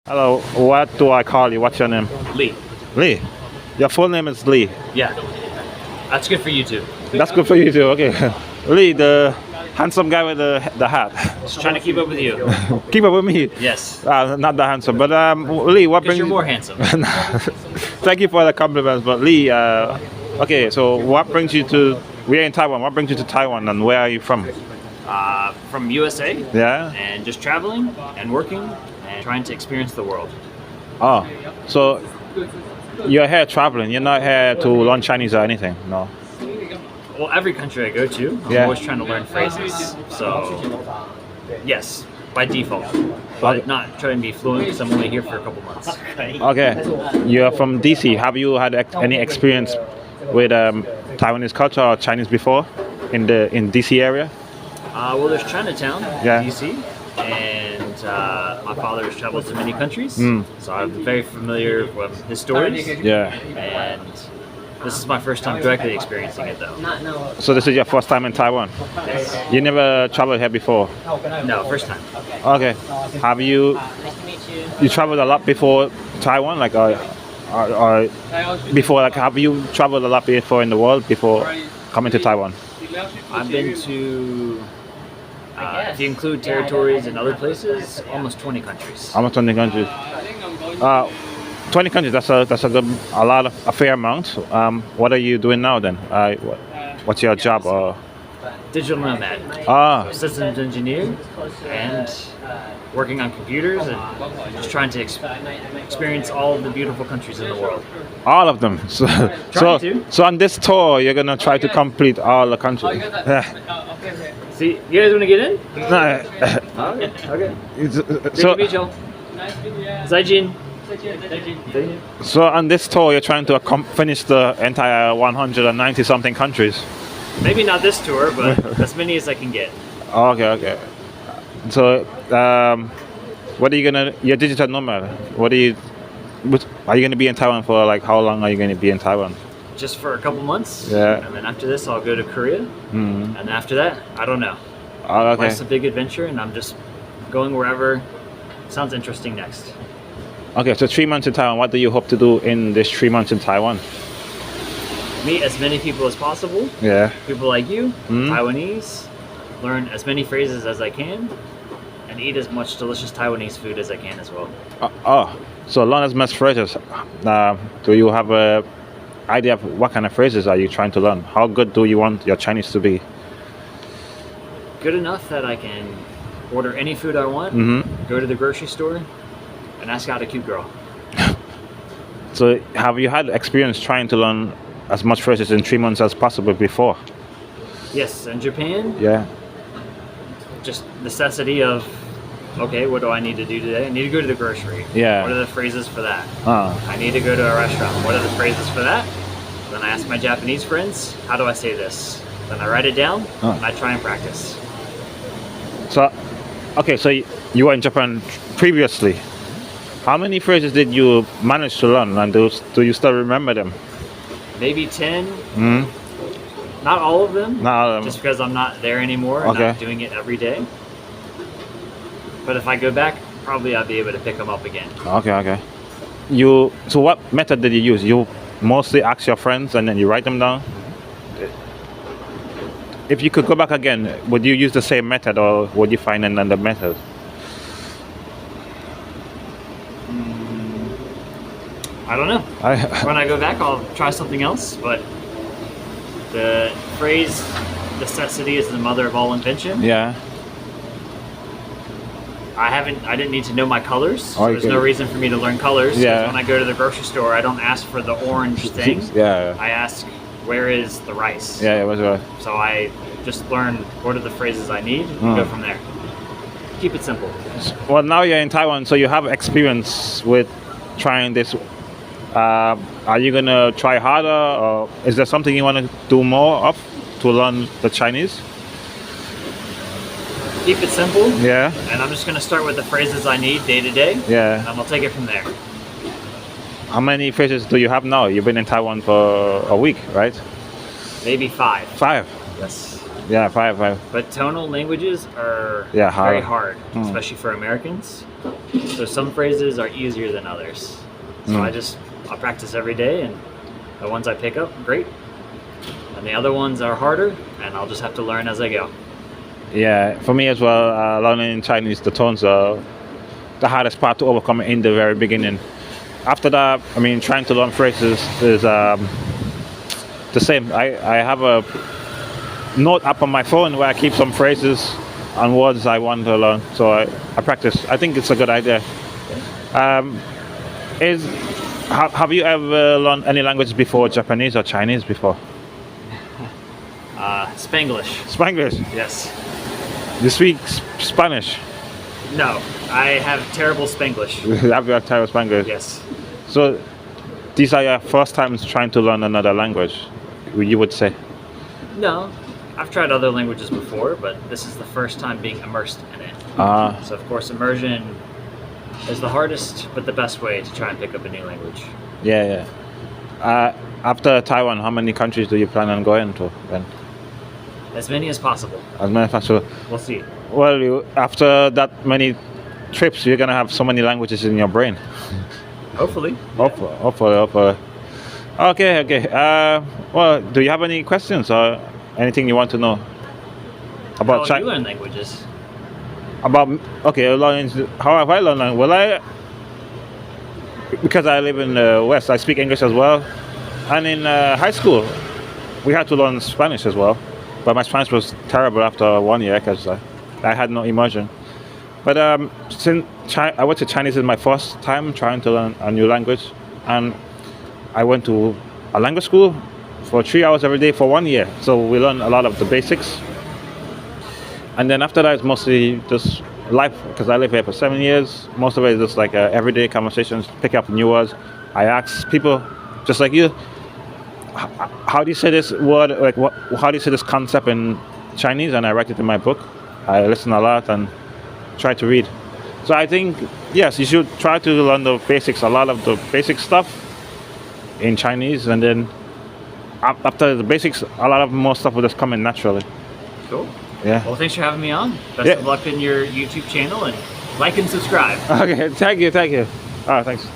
Hello, what do I call you? What's your name? Lee. Lee. Your full name is Lee. Yeah. That's good for you too. That's good for you too. Okay. Lee, the handsome guy with the hat. Just trying to keep up with you. Keep up with me. Yes. Not that handsome, but Lee, what Because brings you're more handsome. Thank you for the compliments, but Lee, okay, so what brings you to? We're in Taiwan. What brings you to Taiwan, and where are you from? From USA. Yeah. And just traveling and working and trying to experience the world. Oh, so you're here traveling. You're not here to learn Chinese or anything, no? Well, every country I go to, I'm always trying to learn phrases. So, yes, by default. But not trying to be fluent because I'm only here for a couple months. Okay, you're from DC. Have you had any experience with Taiwanese culture or Chinese before in DC area? Well, there's Chinatown, Yeah. DC, and my father has traveled to many countries, so I'm very familiar with his stories. Yeah. And this is my first time directly experiencing it, though. So this is your first time in Taiwan? Yes. You never traveled here before? No, first time. Okay. Have you traveled a lot before Taiwan, like or before? Like, have you traveled a lot before in the world before coming to Taiwan? I've been to, if you include territories and other places, almost 20 countries. Almost 20 countries. 20 countries. That's a fair amount. What are you doing now then? What's your job? Digital nomad. Systems engineer, and working on computers and just trying to experience all of the beautiful countries in the world. All of them. So on this tour, you're gonna try to complete all the countries. See, you guys want to get in? No. Okay. So, Zaijin. so on this tour, you're trying to finish the entire 190 something countries. Maybe not this tour, but as many as I can get. Okay. So, what are you gonna? You're digital nomad. Are you gonna be in Taiwan for like how long are you gonna be in Taiwan? Just for a couple months. Yeah. And then after this, I'll go to Korea. And after that, I don't know. Oh, okay. Life's a big adventure, and I'm just going wherever sounds interesting next. Okay, so 3 months in Taiwan. What do you hope to do in this 3 months in Taiwan? Meet as many people as possible. Yeah. People like you, Taiwanese. Learn as many phrases as I can, and eat as much delicious Taiwanese food as I can as well. So learn as much phrases. Do you have a idea of what kind of phrases are you trying to learn? How good do you want your Chinese to be? Good enough that I can order any food I want, go to the grocery store, and ask out a cute girl. So have you had experience trying to learn as much phrases in 3 months as possible before? Yes, in Japan, Yeah. just necessity of, okay, what do I need to do today? I need to go to the grocery. Yeah. What are the phrases for that? Uh, I need to go to a restaurant. What are the phrases for that? Then I ask my Japanese friends, how do I say this? Then I write it down, and I try and practice. so you were in Japan previously. How many phrases did you manage to learn, and do you still remember them? Maybe 10. Not all of them. Not all of them. Just because I'm not there anymore and not doing it every day. But if I go back, probably I'll be able to pick them up again. Okay. So what method did you use? You mostly ask your friends and then you write them down? If you could go back again, would you use the same method or would you find another method? I don't know. When I go back, I'll try something else. But the phrase, necessity is the mother of all invention. Yeah. I didn't need to know my colors. So Okay. there's no reason for me to learn colors. 'Cause Yeah. when I go to the grocery store, I don't ask for the orange thing. Yeah. I ask, where is the rice? Yeah, it was right. So I just learn what are the phrases I need and go from there. Keep it simple. Well, now you're in Taiwan, so you have experience with trying this. Are you gonna try harder, or is there something you want to do more of to learn the Chinese? Keep it simple. Yeah. And I'm just going to start with the phrases I need day to day. Yeah. And I'll take it from there. How many phrases do you have now? You've been in Taiwan for a week, right? Maybe 5. 5. Yes. Yeah, five. But tonal languages are Yeah, very hard. hard, especially for Americans. So some phrases are easier than others. So I practice every day, and the ones I pick up, great. And the other ones are harder, and I'll just have to learn as I go. Yeah, for me as well, learning Chinese, the tones are the hardest part to overcome in the very beginning. After that, I mean, trying to learn phrases is the same. I have a note app on my phone where I keep some phrases and words I want to learn. So I practice. I think it's a good idea. Have you ever learned any language before, Japanese or Chinese before? Spanglish. Spanglish? Yes. You speak Spanish? No, I have terrible Spanglish. You have terrible Spanglish? Yes. So these are your first times trying to learn another language, you would say? No, I've tried other languages before, but this is the first time being immersed in it. So of course immersion is the hardest but the best way to try and pick up a new language. Yeah. After Taiwan, how many countries do you plan on going to then? As many as possible. As many as possible. We'll see. Well, after that many trips, you're gonna have so many languages in your brain. Hopefully. Hopefully. Okay. Well, do you have any questions or anything you want to know about How do you learn languages? learning. How have I learned language? Well, because I live in the West, I speak English as well. And in high school, we had to learn Spanish as well. But my Spanish was terrible after 1 year because I had no immersion. But since I went to Chinese is my first time trying to learn a new language, and I went to a language school for 3 hours every day for 1 year. So we learned a lot of the basics. And then after that, it's mostly just life, because I live here for 7 years. Most of it is just like everyday conversations, pick up new words. I ask people, just like you, how do you say this word? Like, how do you say this concept in Chinese? And I write it in my book. I listen a lot and try to read. So I think, yes, you should try to learn the basics, a lot of the basic stuff in Chinese, and then after the basics, a lot of more stuff will just come in naturally. Cool. Yeah. Well, thanks for having me on. Best of luck in your YouTube channel, and like and subscribe. Okay, thank you. Thanks.